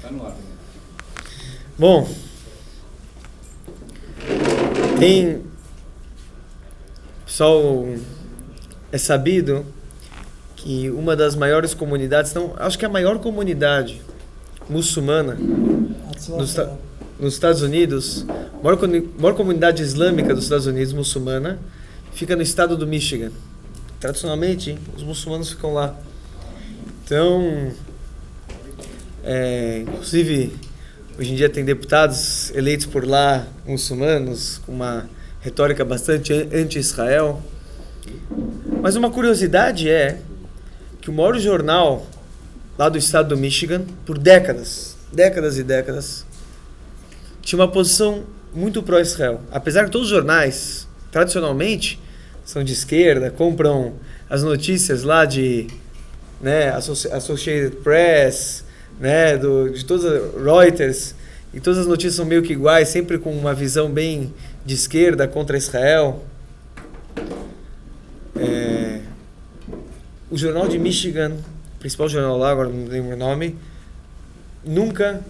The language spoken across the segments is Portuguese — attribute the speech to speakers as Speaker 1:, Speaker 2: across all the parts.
Speaker 1: Tá no ar.
Speaker 2: Bom, pessoal, é sabido que uma das maiores comunidades, não, acho que a maior comunidade muçulmana nos Estados Unidos, a maior comunidade islâmica dos Estados Unidos, muçulmana, fica no estado do Michigan. Tradicionalmente, os muçulmanos ficam lá. Então, inclusive, hoje em dia tem deputados eleitos por lá, muçulmanos, com uma retórica bastante anti-Israel. Mas uma curiosidade é que o maior jornal lá do estado do Michigan, por décadas e décadas, tinha uma posição muito pró-Israel. Apesar que todos os jornais, tradicionalmente, são de esquerda, compram as notícias lá de Associated Press, de todas as Reuters, e todas as notícias são meio que iguais, sempre com uma visão bem de esquerda contra Israel. O jornal de Michigan, o principal jornal lá, agora não lembro o nome, nunca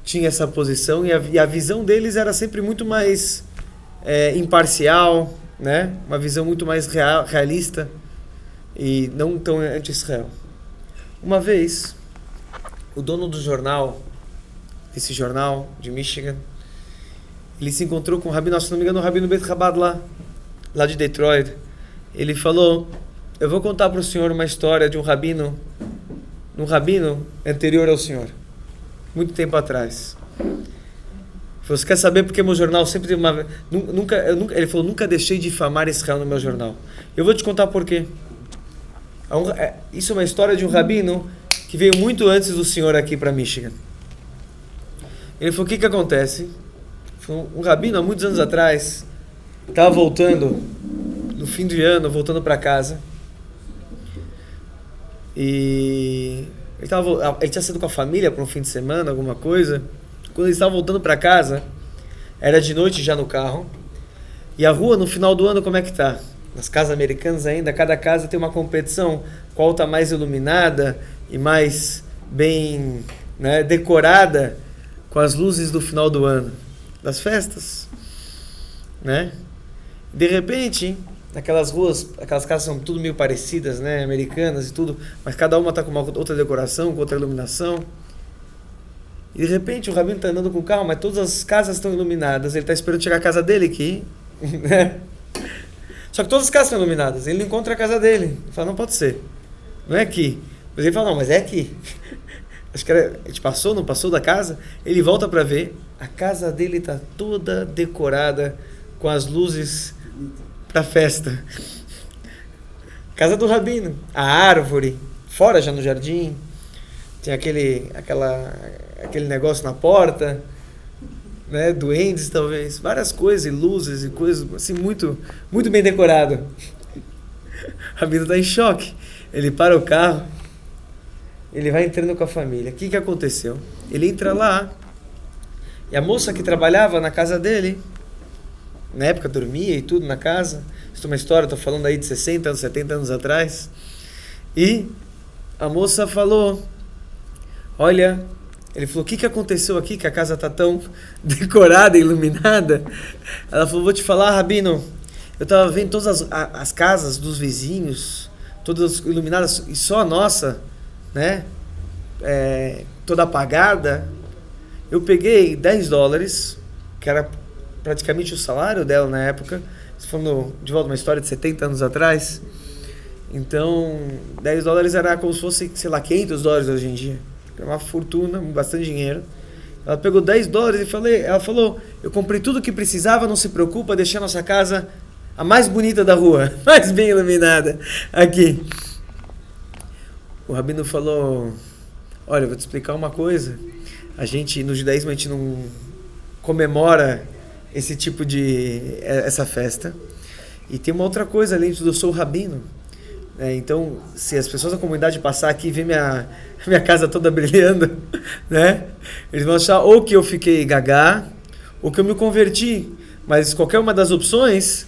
Speaker 2: tinha essa posição, e a visão deles era sempre muito mais imparcial, uma visão muito mais realista e não tão anti-Israel. Uma vez, o dono do jornal, esse jornal de Michigan, ele se encontrou com o rabino, se não me engano, o rabino Beit Chabad lá de Detroit. Ele falou: eu vou contar para o senhor uma história de um rabino anterior ao senhor, muito tempo atrás. Você quer saber porque meu jornal sempre teve uma... Ele falou: nunca deixei de difamar Israel no meu jornal. Eu vou te contar por quê. Isso é uma história de um rabino que veio muito antes do senhor aqui para Michigan. Ele falou: o que acontece? Um rabino, há muitos anos atrás, estava voltando, no fim do ano, voltando para casa. E ele tinha saído com a família para um fim de semana, alguma coisa. Quando ele estava voltando para casa, era de noite já no carro. E a rua, no final do ano, como é que tá? Nas casas americanas ainda, cada casa tem uma competição, qual está mais iluminada e mais bem decorada com as luzes do final do ano, das festas. De repente, naquelas ruas, aquelas casas são tudo meio parecidas, americanas e tudo, mas cada uma está com uma outra decoração, com outra iluminação. E de repente o rabino está andando com o carro, mas todas as casas estão iluminadas. Ele está esperando chegar a casa dele aqui. Só que todas as casas estão iluminadas. Ele não encontra a casa dele. Ele fala: não pode ser. Não é aqui. Mas ele fala: não, mas é aqui. Acho que a gente passou, não passou da casa. Ele volta para ver. A casa dele está toda decorada com as luzes da festa. Casa do rabino. A árvore. Fora já no jardim. Tem aquele negócio na porta, duendes talvez, várias coisas, e luzes e coisas assim, muito, muito bem decorado. O rabino está em choque. Ele para o carro, ele vai entrando com a família. O que aconteceu? Ele entra lá, e a moça que trabalhava na casa dele, na época dormia e tudo na casa. Isso é uma história, estou falando aí de 60 anos, 70 anos atrás. E a moça falou: olha, ele falou: o que aconteceu aqui que a casa está tão decorada e iluminada? Ela falou: vou te falar, rabino, eu estava vendo todas as casas dos vizinhos, todas iluminadas, e só a nossa, toda apagada. Eu peguei $10, que era praticamente o salário dela na época, falando de volta uma história de 70 anos atrás. Então, $10 era como se fosse, sei lá, $500 hoje em dia. Era uma fortuna, bastante dinheiro. Ela pegou $10 e ela falou: eu comprei tudo o que precisava, não se preocupa, deixei a nossa casa a mais bonita da rua, mais bem iluminada aqui. O rabino falou: olha, eu vou te explicar uma coisa. No judaísmo, a gente não comemora esse tipo essa festa. E tem uma outra coisa, além de tudo, eu sou o rabino. Então, se as pessoas da comunidade passar aqui e ver minha casa toda brilhando, eles vão achar ou que eu fiquei gagá, ou que eu me converti. Mas qualquer uma das opções,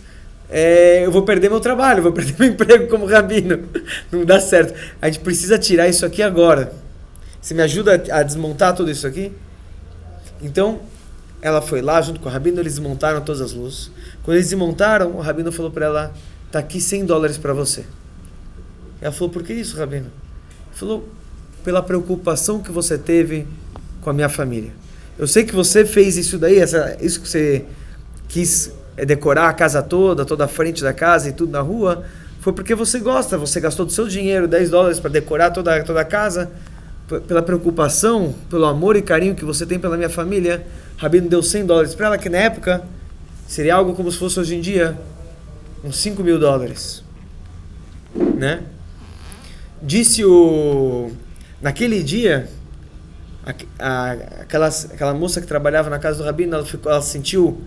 Speaker 2: eu vou perder meu trabalho, vou perder meu emprego como rabino. Não dá certo. A gente precisa tirar isso aqui agora. Você me ajuda a desmontar tudo isso aqui? Então, ela foi lá junto com o rabino, eles desmontaram todas as luzes. Quando eles desmontaram, o rabino falou para ela, tá aqui $100 para você. Ela falou, por que isso, rabino? Ele falou, pela preocupação que você teve com a minha família. Eu sei que você fez isso daí, isso que você quis decorar a casa toda a frente da casa e tudo na rua, foi porque você gosta, você gastou do seu dinheiro, $10 para decorar toda a casa, pela preocupação, pelo amor e carinho que você tem pela minha família. Rabino deu $100 para ela, que na época seria algo como se fosse hoje em dia uns $5.000, né? Disse naquele dia, aquela moça que trabalhava na casa do rabino, ela se sentiu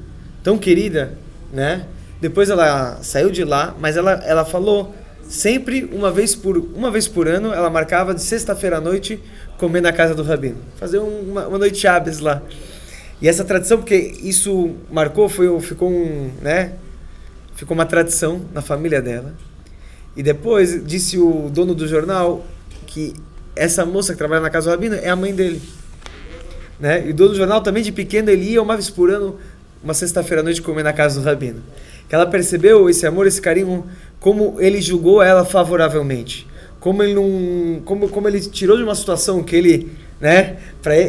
Speaker 2: tão querida, né? Depois ela saiu de lá, mas ela falou, sempre uma vez por ano, ela marcava de sexta-feira à noite comer na casa do rabino, fazer uma noite Shabbos lá. E essa tradição, porque isso marcou, ficou uma tradição na família dela. E depois disse o dono do jornal que essa moça que trabalha na casa do rabino é a mãe dele, né? E o dono do jornal também, de pequeno, ele ia uma vez por ano, uma sexta-feira à noite, comer na casa do rabino. Que ela percebeu esse amor, esse carinho, como ele julgou ela favoravelmente. Como ele tirou de uma situação que ele, né?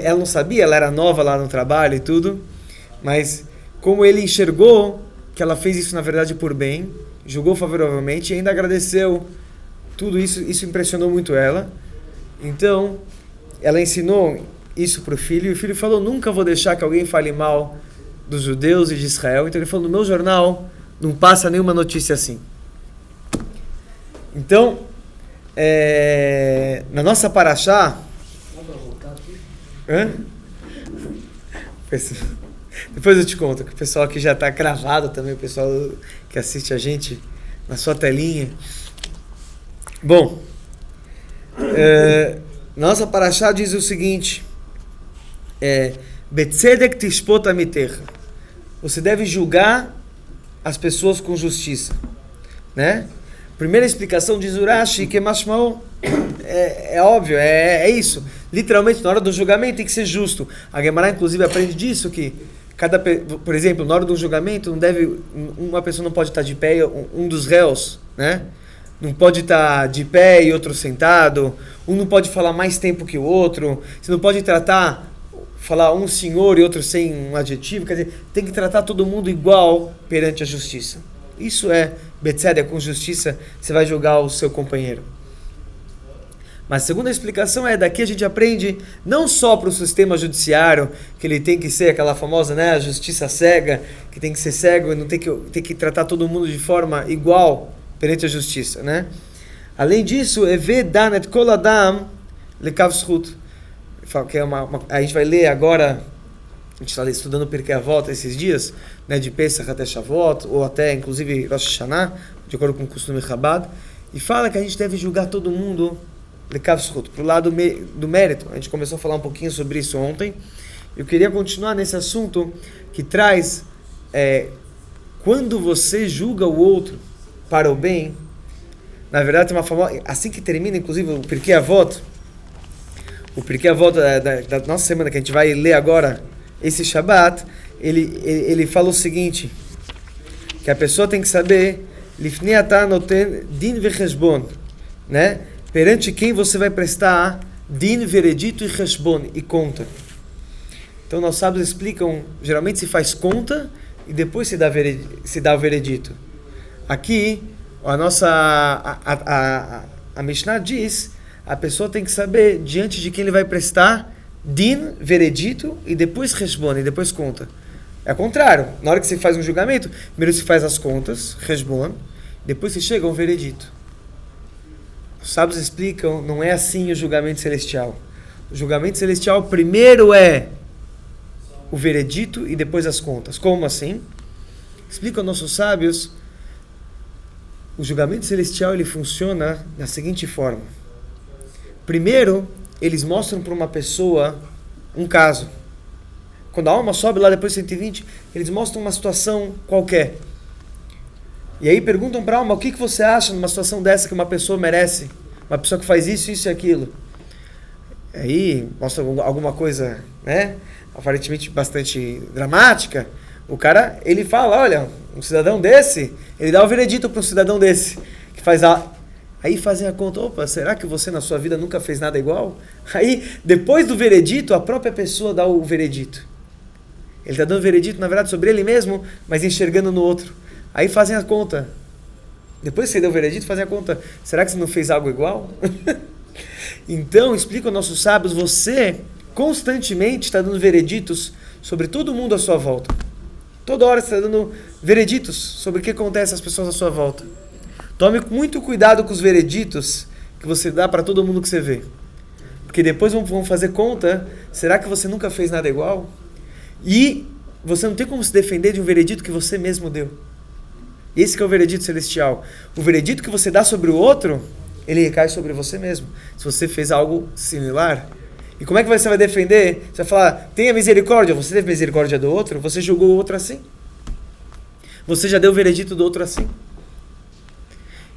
Speaker 2: Ela não sabia, ela era nova lá no trabalho e tudo, mas como ele enxergou que ela fez isso na verdade por bem, julgou favoravelmente e ainda agradeceu tudo isso. Isso impressionou muito ela. Então ela ensinou isso para o filho, e o filho falou, nunca vou deixar que alguém fale mal dos judeus e de Israel. Então ele falou, no meu jornal não passa nenhuma notícia assim. Então na nossa paraxá, depois eu te conto, que o pessoal aqui já está gravado também, o pessoal que assiste a gente na sua telinha. Bom, nossa paraxá diz o seguinte, Betzedek tishpot amitecha, você deve julgar as pessoas com justiça, né? Primeira explicação diz Urashi, que mashmao, é óbvio, é isso. Literalmente, na hora do julgamento tem que ser justo. A Gemara, inclusive, aprende disso, que por exemplo, na hora do julgamento, uma pessoa não pode estar de pé, um dos réus, né? Não pode estar de pé e outro sentado, um não pode falar mais tempo que o outro, você não pode falar um senhor e outro sem um adjetivo, quer dizer, tem que tratar todo mundo igual perante a justiça. Isso é Betzedek, com justiça, você vai julgar o seu companheiro. Mas a segunda explicação daqui a gente aprende não só para o sistema judiciário, que ele tem que ser aquela famosa, né, a justiça cega, que tem que ser cego e não tem que tratar todo mundo de forma igual perante a justiça, né? Além disso, Danet Kol Adam Lekav Zchut, que a gente vai ler agora, a gente está estudando Pirkei Avot esses dias, né, de Pesach até Shavuot, ou até inclusive Rosh Hashanah, de acordo com o costume Chabad, e fala que a gente deve julgar todo mundo Lekav Zchut, para o lado do mérito. A gente começou a falar um pouquinho sobre isso ontem. Eu queria continuar nesse assunto que traz quando você julga o outro para o bem. Na verdade, tem uma famosa, assim que termina inclusive o Pirkei Avot, da nossa semana, que a gente vai ler agora esse Shabbat, ele fala o seguinte, que a pessoa tem que saber Lifnei atah noten din vecheshbon, né? Perante quem você vai prestar din, veredito e cheshbon, e conta. Então, nossos sábios explicam, geralmente se faz conta e depois se dá o veredito. Aqui, a Mishnah diz, a pessoa tem que saber diante de quem ele vai prestar din, veredito, e depois cheshbon, e depois conta. É o contrário. Na hora que você faz um julgamento, primeiro se faz as contas, cheshbon, depois se chega ao veredito. Os sábios explicam, não é assim o julgamento celestial. O julgamento celestial primeiro é o veredito e depois as contas. Como assim? Explicam nossos sábios, o julgamento celestial ele funciona da seguinte forma. Primeiro, eles mostram para uma pessoa um caso. Quando a alma sobe lá depois de 120, eles mostram uma situação qualquer. E aí perguntam para a alma, o que você acha numa situação dessa que uma pessoa merece? Uma pessoa que faz isso, isso e aquilo. Aí mostra alguma coisa, né? Aparentemente bastante dramática. O cara, ele fala, olha, um cidadão desse, ele dá o veredito para um cidadão desse, que faz a... Aí fazem a conta, opa, será que você na sua vida nunca fez nada igual? Aí, depois do veredito, a própria pessoa dá o veredito. Ele está dando o veredito, na verdade, sobre ele mesmo, mas enxergando no outro. Aí fazem a conta. Depois que você deu o veredito, fazem a conta, será que você não fez algo igual? Então, explica aos nossos sábios, você constantemente está dando vereditos sobre todo mundo à sua volta. Toda hora você está dando vereditos sobre o que acontece às pessoas à sua volta. Tome muito cuidado com os vereditos que você dá para todo mundo que você vê. Porque depois vão fazer conta, será que você nunca fez nada igual? E você não tem como se defender de um veredito que você mesmo deu. Esse que é o veredito celestial. O veredito que você dá sobre o outro, ele recai sobre você mesmo. Se você fez algo similar. E como é que você vai defender? Você vai falar, tenha misericórdia. Você teve misericórdia do outro? Você julgou o outro assim? Você já deu o veredito do outro assim?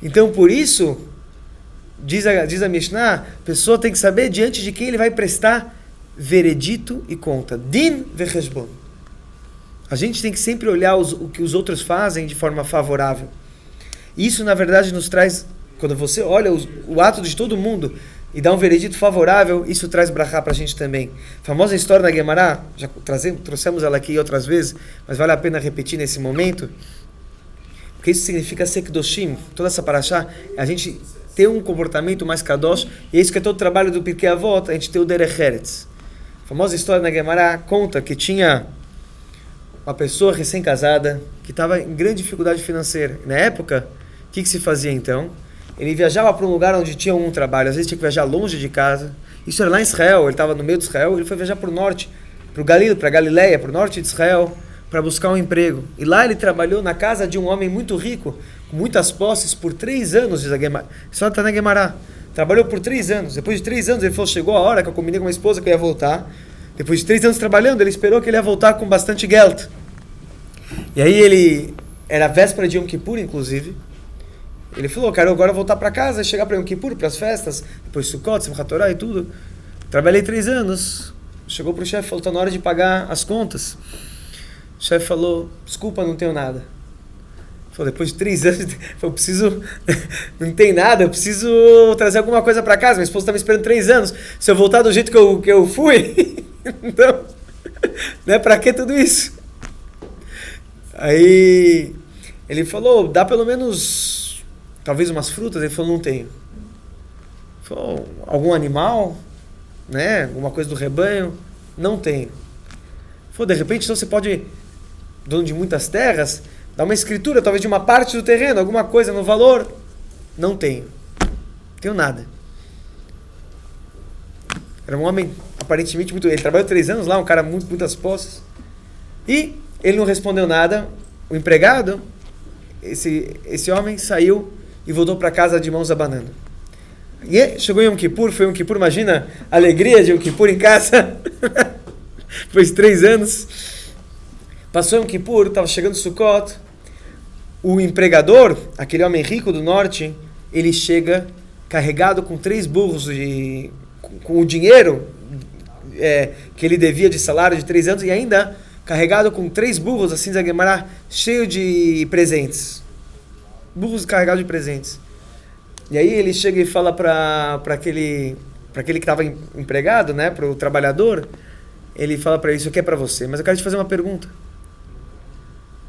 Speaker 2: Então, por isso, diz a Mishnah, a pessoa tem que saber diante de quem ele vai prestar veredito e conta. Din vecheshbon. A gente tem que sempre olhar o que os outros fazem de forma favorável. Isso, na verdade, nos traz, quando você olha o ato de todo mundo e dá um veredito favorável, isso traz brachá para a gente também. A famosa história da Gemara, já trouxemos ela aqui outras vezes, mas vale a pena repetir nesse momento, porque isso significa sekdoshim, toda essa paraxá, a gente ter um comportamento mais kadosh, e é isso que é todo o trabalho do Pirkei Avot, a gente ter o derech eretz. A famosa história da Gemara conta que tinha uma pessoa recém-casada que estava em grande dificuldade financeira. Na época, o que se fazia então? Ele viajava para um lugar onde tinha um trabalho, às vezes tinha que viajar longe de casa. Isso era lá em Israel, ele estava no meio de Israel, ele foi viajar para o norte, para o Galil, para a Galileia, para o norte de Israel, para buscar um emprego. E lá ele trabalhou na casa de um homem muito rico, com muitas posses, por 3 anos, diz a Gemara. Isso está na Gemara. Trabalhou por 3 anos. Depois de 3 anos, ele falou, chegou a hora que eu combinei com a esposa que eu ia voltar. Depois de 3 anos trabalhando, ele esperou que ele ia voltar com bastante geld. E aí era véspera de Yom Kippur, inclusive. Ele falou, quero agora voltar para casa, chegar para Yom Kippur, para as festas, depois Sukkot, Simchat Torah e tudo. Trabalhei 3 anos. Chegou para o chefe, falou, está na hora de pagar as contas. O chefe falou, desculpa, não tenho nada. Falou, depois de 3 anos, eu preciso, não tem nada, eu preciso trazer alguma coisa para casa. Minha esposa está me esperando 3 anos. Se eu voltar do jeito que eu fui, então, né, para que tudo isso? Aí ele falou, dá pelo menos, talvez umas frutas. Ele falou, não tenho. Ele falou, algum animal, né, alguma coisa do rebanho? Não tenho. Ele falou, de repente, então você pode, dono de muitas terras, dar uma escritura, talvez de uma parte do terreno, alguma coisa no valor? Não tenho. Não tenho nada. Era um homem, aparentemente, muito... Ele trabalhou 3 anos lá, um cara muitas posses. E ele não respondeu nada. O empregado, esse homem, saiu e voltou para casa de mãos abanando. E chegou em Yom Kippur, foi Yom Kippur, imagina a alegria de Yom Kippur em casa. Depois de 3 anos. Passou Yom Kippur, estava chegando Sukkot. O empregador, aquele homem rico do norte, ele chega carregado com 3 burros, com o dinheiro que ele devia de salário de 3 anos, e ainda carregado com 3 burros, assim diz a Gemara, cheio de presentes. Burros carregados de presentes. E aí ele chega e fala para aquele que estava empregado, né, para o trabalhador, ele fala para ele, isso aqui é para você, mas eu quero te fazer uma pergunta.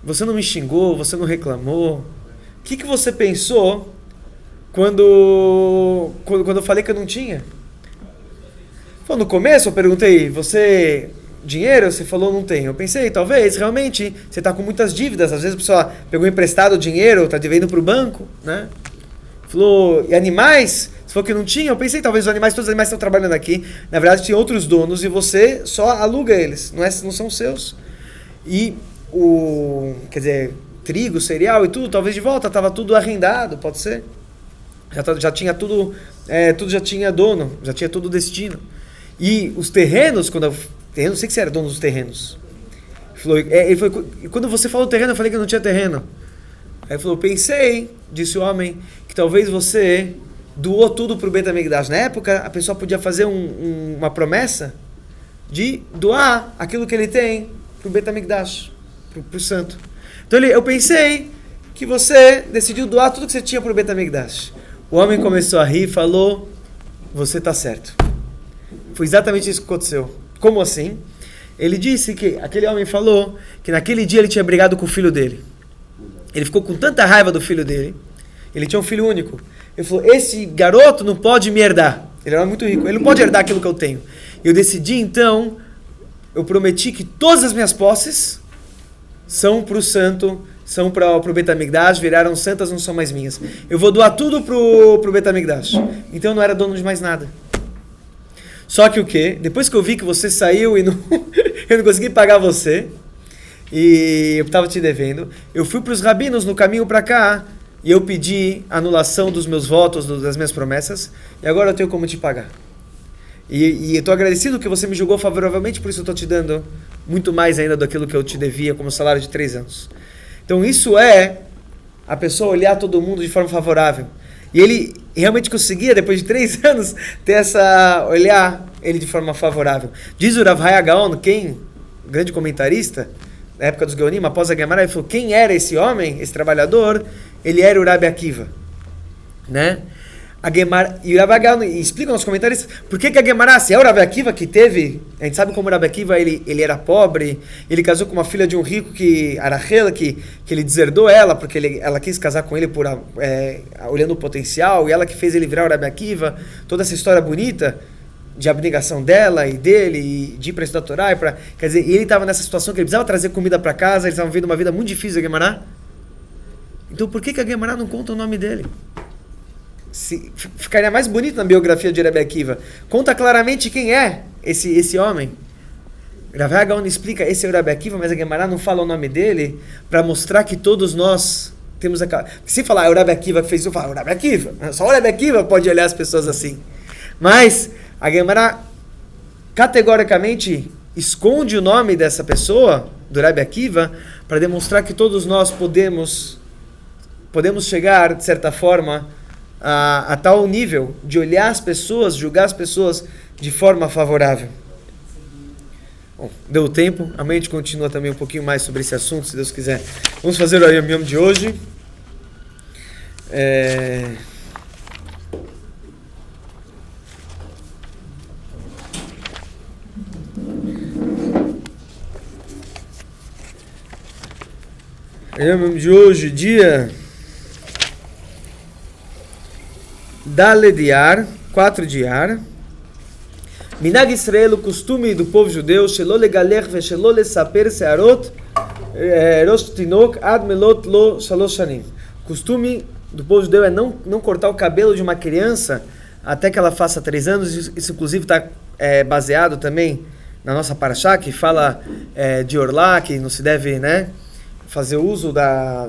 Speaker 2: Você não me xingou, você não reclamou. O que você pensou quando eu falei que eu não tinha? Bom, no começo eu perguntei, dinheiro? Você falou não tem. Eu pensei, talvez, realmente, você está com muitas dívidas. Às vezes a pessoa pegou emprestado dinheiro, está devendo para o banco, né? Falou, e animais? Você falou que não tinha. Eu pensei, talvez todos os animais estão trabalhando aqui. Na verdade, tinha outros donos e você só aluga eles, não são seus. E quer dizer, trigo, cereal e tudo, talvez de volta, estava tudo arrendado, pode ser? Já tinha tudo já tinha dono, já tinha todo o destino. E os terrenos, não sei que você era dono dos terrenos. Ele falou, quando você falou terreno, eu falei que não tinha terreno. Aí ele falou, pensei, disse o homem, que talvez você doou tudo para o Beit HaMikdash. Na época, a pessoa podia fazer uma promessa de doar aquilo que ele tem para o Beit HaMikdash, para o santo. Então eu pensei que você decidiu doar tudo que você tinha para o Beit HaMikdash. O homem começou a rir e falou, você está certo. Foi exatamente isso que aconteceu. Como assim? Ele disse que aquele homem falou que naquele dia ele tinha brigado com o filho dele. Ele ficou com tanta raiva do filho dele. Ele tinha um filho único. Ele falou, esse garoto não pode me herdar. Ele era muito rico. Ele não pode herdar aquilo que eu tenho. Eu decidi, então, eu prometi que todas as minhas posses são para o santo, são para o Beit HaMikdash, viraram santas, não são mais minhas. Eu vou doar tudo para o Beit HaMikdash. Então eu não era dono de mais nada. Só que o quê? Depois que eu vi que você saiu e não, eu não consegui pagar você, e eu estava te devendo, eu fui para os rabinos no caminho para cá, e eu pedi anulação dos meus votos, das minhas promessas, e agora eu tenho como te pagar. E eu estou agradecido que você me julgou favoravelmente, por isso eu estou te dando muito mais ainda daquilo que eu te devia como salário de 3 anos. Então isso é a pessoa olhar todo mundo de forma favorável. E ele realmente conseguia, depois de 3 anos, olhar ele de forma favorável. Diz o Rav Hai Gaon, o grande comentarista, na época dos Geonim, após a Gemara, ele falou, quem era esse homem, esse trabalhador? Ele era o Rabi Akiva. Né? A Gemara, e o Rav Hai Gaon explica nos comentários por que a Gemara, se é o Rabi Akiva que teve, a gente sabe como o Rabi Akiva ele era pobre, ele casou com uma filha de um rico, Arachela, que ele deserdou ela, porque ela quis casar com ele olhando o potencial, e ela que fez ele virar o Rabi Akiva, toda essa história bonita de abnegação dela e dele, e de ir para estudar a Torá, quer dizer, ele estava nessa situação que ele precisava trazer comida para casa, eles estavam vivendo uma vida muito difícil, a Gemara. Então por que a Gemara não conta o nome dele? Ficaria mais bonito na biografia de Rabi Akiva. Conta claramente quem é esse homem. Rav Hai Gaon explica, esse é o Rabi Akiva, mas a Gemara não fala o nome dele para mostrar que todos nós temos aquela... Se falar é o Rabi Akiva que fez isso, eu falo, o Rabi Akiva. Só o Rabi Akiva pode olhar as pessoas assim. Mas a Gemara categoricamente esconde o nome dessa pessoa, do Rabi Akiva, para demonstrar que todos nós podemos chegar, de certa forma, a tal nível de olhar as pessoas, julgar as pessoas de forma favorável. Bom, deu tempo, amanhã a gente continua também um pouquinho mais sobre esse assunto, se Deus quiser. Vamos fazer o Yom Yom de hoje. Yom Yom de hoje, dia Dale de Ar, 4 de Ar. Minag Israel, o costume do povo judeu, Shelo legalech ve shelo lesaper searot rosh tinok ad melot lo shalosh shanim. O costume do povo judeu é não cortar o cabelo de uma criança até que ela faça 3 anos. Isso inclusive está baseado também na nossa parashá, que fala de Orlá, que não se deve fazer uso da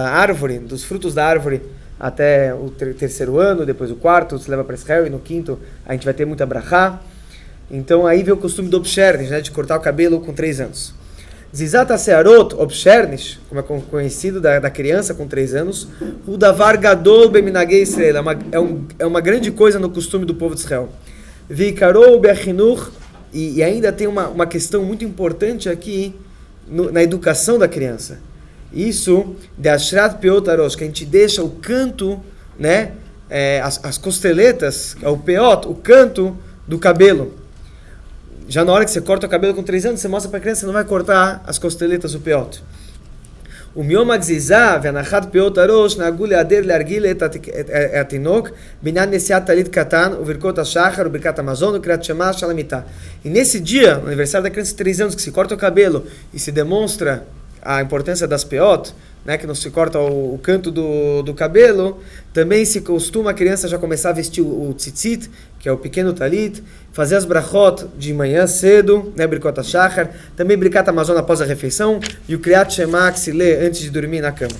Speaker 2: árvore, dos frutos da árvore, até o 3º ano, depois o 4º, se leva para Israel, e no 5º a gente vai ter muita brachá. Então aí vem o costume do obshernish, de cortar o cabelo com 3 anos. Zizat searot, obshernish, como é conhecido da criança com 3 anos, o davar gadol beminagei Israel, é uma grande coisa no costume do povo de Israel. Vikarou be'achinur, e ainda tem uma questão muito importante aqui na educação da criança. Isso, de Ashrat Peot Arosh, que a gente deixa o canto, as costeletas, o peot, o canto do cabelo. Já na hora que você corta o cabelo com 3 anos, você mostra para a criança, você não vai cortar as costeletas, o peot. O miom agzizah, ve'anachat peot arosh, na'agu le'ader le'argil et atinok, binyan nesiat talit katan, uvirkot ha'shachar, ubirkat hamazon, ukriat shema shalamita. E nesse dia, no aniversário da criança de 3 anos, que se corta o cabelo e se demonstra a importância das peot, que não se corta o canto do cabelo, também se costuma a criança já começar a vestir o tzitzit, que é o pequeno talit, fazer as brachot de manhã cedo, Birkot HaShachar, também Birkat Hamazon após a refeição, e o Kriyat Shema que se lê antes de dormir na cama.